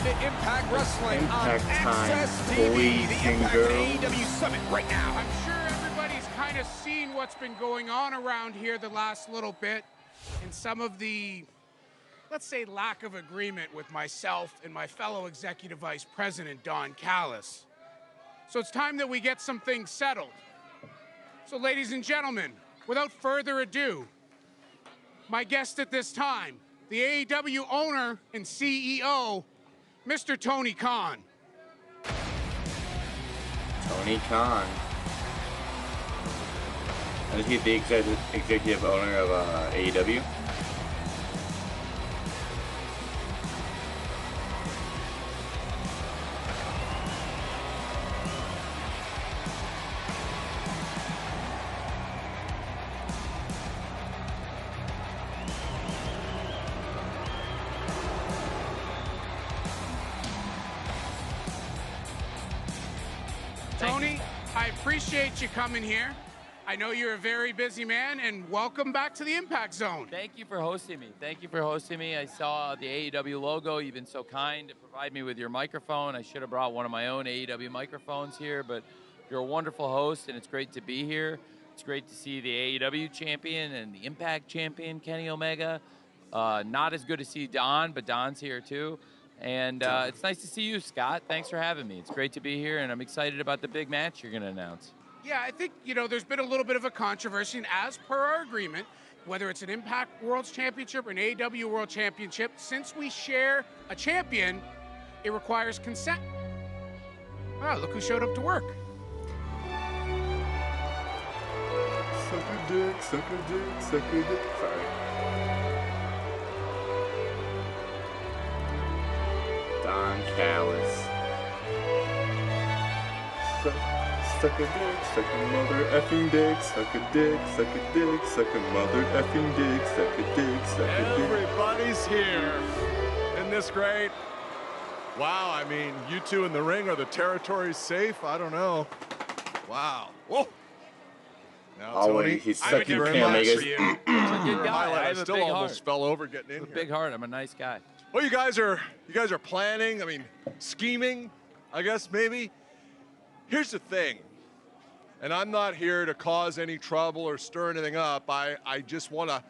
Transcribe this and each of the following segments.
on to Impact Wrestling Impact on time, Access TV, boys the and Impact girls. and AEW Summit right now. I'm sure everybody's kind of seen what's been going on around here the last little bit and some of the, let's say, lack of agreement with myself and my fellow Executive Vice President, Don Callis. So it's time that we get some things settled. So ladies and gentlemen, without further ado, my guest at this time, the AEW owner and CEO, Mr. Tony Khan. Tony Khan. Is he the executive owner of AEW? Tony, I appreciate you coming here. I know you're a very busy man, and welcome back to the Impact Zone. Thank you for hosting me. Thank you for hosting me. I saw the AEW logo. You've been so kind to provide me with your microphone. I should have brought one of my own AEW microphones here, but you're a wonderful host, and it's great to be here. It's great to see the AEW champion and the Impact champion, Kenny Omega. Not as good to see Don, but Don's here too. And it's nice to see you, Scott. Thanks for having me. It's great to be here, and I'm excited about the big match you're going to announce. Yeah, I think, there's been a little bit of a controversy, and as per our agreement, whether it's an Impact World Championship or an AEW World Championship, since we share a champion, it requires consent. Wow, look who showed up to work. Suck a dick, suck a dick, suck a dick. Sorry. Don Callis. Suck a dick, suck a mother effing dick, suck a dick, suck a dick, suck a mother effing dick, suck a dick, suck a dick. Everybody's here. Isn't this great? Wow, I mean, you two in the ring, are the territories safe? I don't know. Wow. Whoa. Now, Oh, Tony, wait, he's I would sucking never Kenny match Omega's. for you. I'm a good guy. I have a still big almost heart. fell over getting in A here. big heart. I'm a nice guy. Well, you guys are planning, I mean, scheming, I guess maybe. Here's the thing, and I'm not here to cause any trouble or stir anything up. I just want to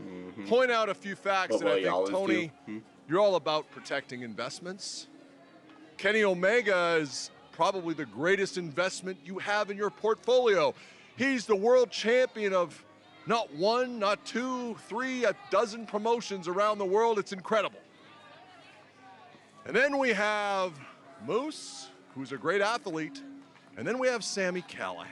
point out a few facts But that I what you think, always Tony, do. you're all about protecting investments. Kenny Omega is probably the greatest investment you have in your portfolio. He's the world champion of not one, not two, three, a dozen promotions around the world. It's incredible. And then we have Moose, who's a great athlete, and then we have Sami Callihan.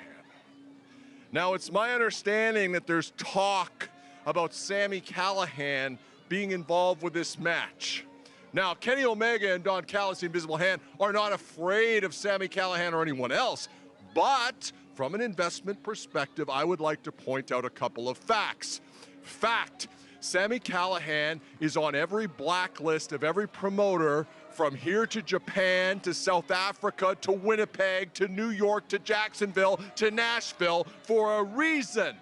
Now, it's my understanding that there's talk about Sami Callihan being involved with this match. Now, Kenny Omega and Don Callis, the Invisible Hand, are not afraid of Sami Callihan or anyone else, but from an investment perspective, I would like to point out a couple of facts. Fact, Sami Callihan is on every blacklist of every promoter from here to Japan, to South Africa, to Winnipeg, to New York, to Jacksonville, to Nashville for a reason.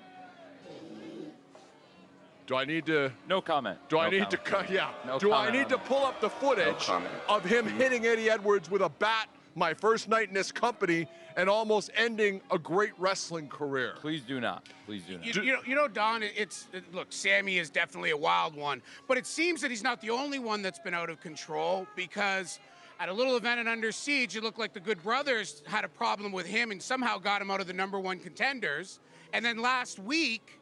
Do I need to? No comment. Do I No need to comment. cut? Yeah. No Do I comment need on to that. pull up the footage comment. of him hitting Eddie Edwards with a bat my first night in this company and almost ending a great wrestling career? Please do not. Please do not. You know, Don, look, Sammy is definitely a wild one, but it seems that he's not the only one that's been out of control, because at a little event in Under Siege, it looked like the Good Brothers had a problem with him and somehow got him out of the #1 contenders. And then last week,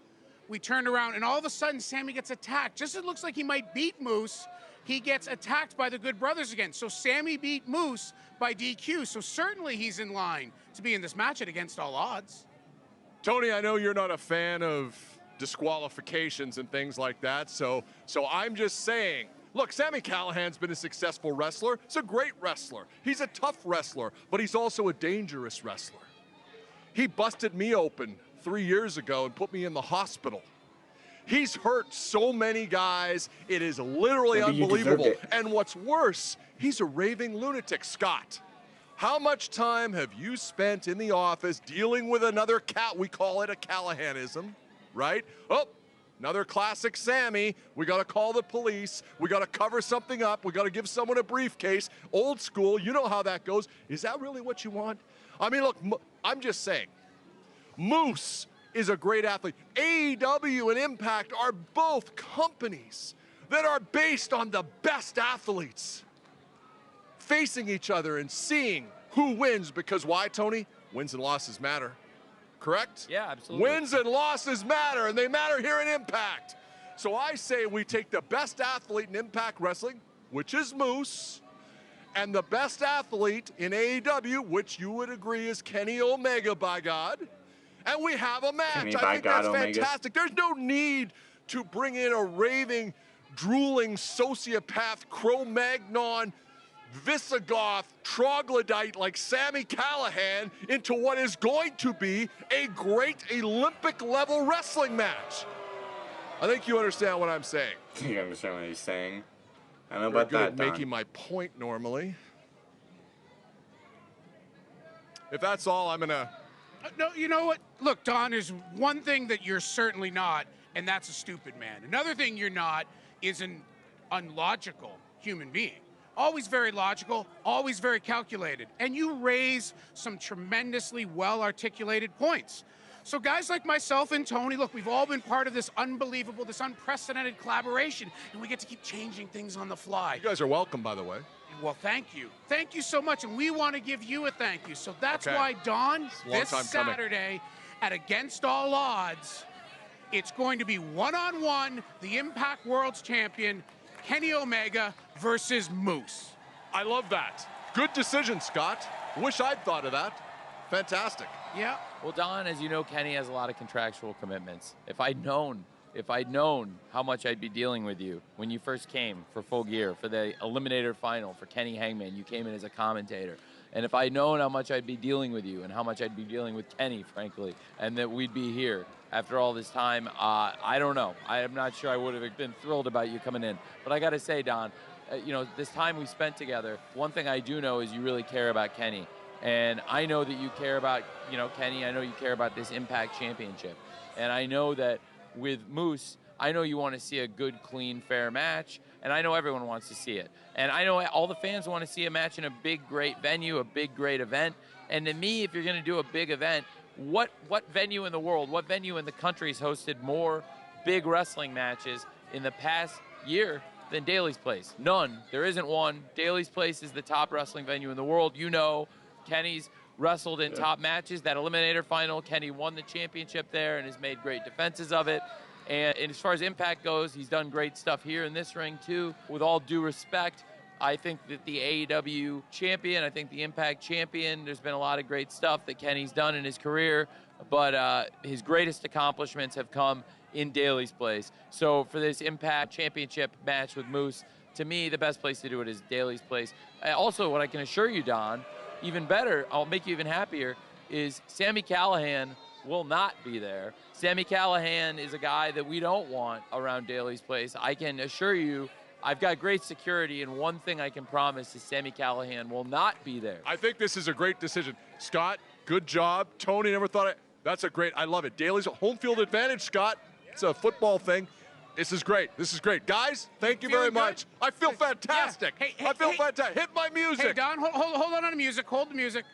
we turned around and all of a sudden Sammy gets attacked. Just as it looks like he might beat Moose, he gets attacked by the Good Brothers again. So Sammy beat Moose by DQ. So certainly he's in line to be in this match at Against All Odds. Tony, I know you're not a fan of disqualifications and things like that, so I'm just saying, look, Sami Callihan's been a successful wrestler. He's a great wrestler. He's a tough wrestler, but he's also a dangerous wrestler. He busted me open 3 years ago and put me in the hospital. He's hurt so many guys, it is literally Maybe you unbelievable. deserved it. And what's worse, he's a raving lunatic, Scott. How much time have you spent in the office dealing with another cat? We call it a Callahanism, right? Oh, Another classic Sammy. We got to call the police. We got to cover something up. We got to give someone a briefcase. Old school. You know how that goes. Is that really what you want? I mean, look, I'm just saying. Moose is a great athlete. AEW and Impact are both companies that are based on the best athletes facing each other and seeing who wins, because why, Tony? Wins and losses matter. Correct? Yeah, absolutely. Wins and losses matter, and they matter here in Impact. So I say we take the best athlete in Impact Wrestling, which is Moose, and the best athlete in AEW, which you would agree is Kenny Omega, by God, and we have a match. Kenny, I by think God, that's Omega. fantastic. There's no need to bring in a raving, drooling sociopath, Cro-Magnon, Visigoth, troglodyte like Sami Callihan into what is going to be a great Olympic-level wrestling match. I think you understand what I'm saying. You understand what he's saying? I don't know Very about good that, at Don. making my point normally. If that's all, I'm gonna. No, you know what? Look, Don, there's one thing that you're certainly not, and that's a stupid man. Another thing you're not is an unlogical human being. Always very logical, always very calculated. And you raise some tremendously well-articulated points. So guys like myself and Tony, look, we've all been part of this unbelievable, this unprecedented collaboration, and we get to keep changing things on the fly. You guys are welcome, by the way. Well, thank you. Thank you so much, and we want to give you a thank you. So that's Okay. why, Don, a long this time coming. Saturday at Against All Odds, it's going to be one-on-one, the Impact World's Champion, Kenny Omega versus Moose. I love that. Good decision, Scott. Wish I'd thought of that. Fantastic. Yeah. Well, Don, as you know, Kenny has a lot of contractual commitments. If I'd known how much I'd be dealing with you when you first came for Full Gear, for the Eliminator Final, for Kenny Hangman, you came in as a commentator. And if I'd known how much I'd be dealing with you and how much I'd be dealing with Kenny, frankly, and that we'd be here after all this time, I don't know. I'm not sure I would have been thrilled about you coming in. But I got to say, Don, this time we spent together, one thing I do know is you really care about Kenny. And I know that you care about, Kenny. I know you care about this Impact Championship. And I know that with Moose, I know you want to see a good, clean, fair match. And I know everyone wants to see it. And I know all the fans want to see a match in a big, great venue, a big, great event. And to me, if you're going to do a big event, what venue in the world, what venue in the country has hosted more big wrestling matches in the past year than Daly's Place? None. There isn't one. Daly's Place is the top wrestling venue in the world. You know, Kenny's wrestled in top matches. That Eliminator Final, Kenny won the championship there and has made great defenses of it. And as far as Impact goes, he's done great stuff here in this ring too. With all due respect, I think that the AEW champion, I think the Impact champion, there's been a lot of great stuff that Kenny's done in his career, but his greatest accomplishments have come in Daly's Place. So for this Impact Championship match with Moose, to me, the best place to do it is Daly's Place. Also, what I can assure you, Don, even better, I'll make you even happier, is Sami Callihan will not be there. Sami Callihan is a guy that we don't want around Daly's Place. I can assure you, I've got great security, and one thing I can promise is Sami Callihan will not be there. I think this is a great decision. Scott, good job. Tony never thought it. That's a great, I love it. Daly's home field advantage, Scott. It's a football thing. This is great. This is great. Guys, thank you very Feeling good? much. I feel fantastic. Yeah. Hey, I feel fantastic. Hit my music. Hey, Don, hold on to the music. Hold the music.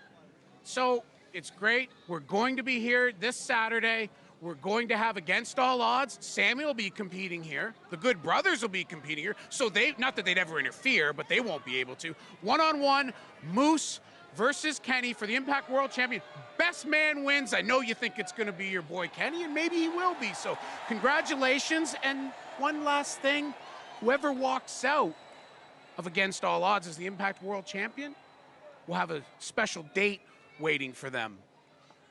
So it's great. We're going to be here this Saturday. We're going to have Against All Odds. Sammy will be competing here. The Good Brothers will be competing here. So they, not that they'd ever interfere, but they won't be able to. One-on-one, Moose versus Kenny for the Impact World Champion. Best man wins. I know you think it's going to be your boy Kenny, and maybe he will be. So congratulations. And one last thing, whoever walks out of Against All Odds as the Impact World Champion will have a special date waiting for them.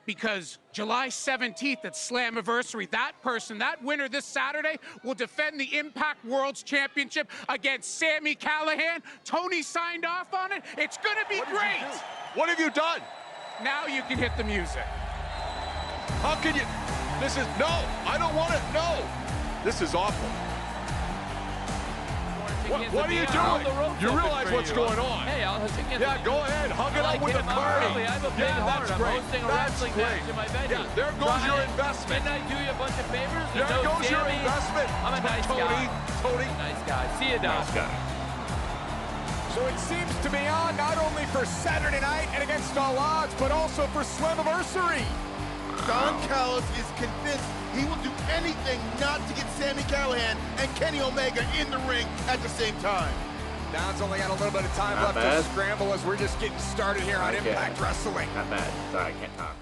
Because July 17th at Slammiversary, that person, that winner this Saturday, will defend the Impact World's Championship against Sami Callihan. Tony signed off on it. It's going to be great. What have you done? Now you can hit the music. How can you? This is, no, I don't want it, no. This is awful. You want to What are you doing? You realize what's going on. Hey, I'll shake hands. Yeah, go ahead. Hug it like up with a him. I'm party. early. I have a big Yeah, heart. that's I'm great. hosting a That's wrestling great. match in my venue. Yeah, there goes your investment. Didn't I do you a bunch of favors? There No goes your Sammy. investment. I'm a nice Tony, guy. Tony. Nice guy. See you, Don. Nice guy. So it seems to be on not only for Saturday night and against all odds, but also for Slammiversary. Don Callis is convinced he will do anything not to get Sami Callihan and Kenny Omega in the ring at the same time. Don's only got a little bit of time Not left bad. to scramble as we're just getting started here on Okay. Impact Wrestling. Not bad. Sorry, I can't talk.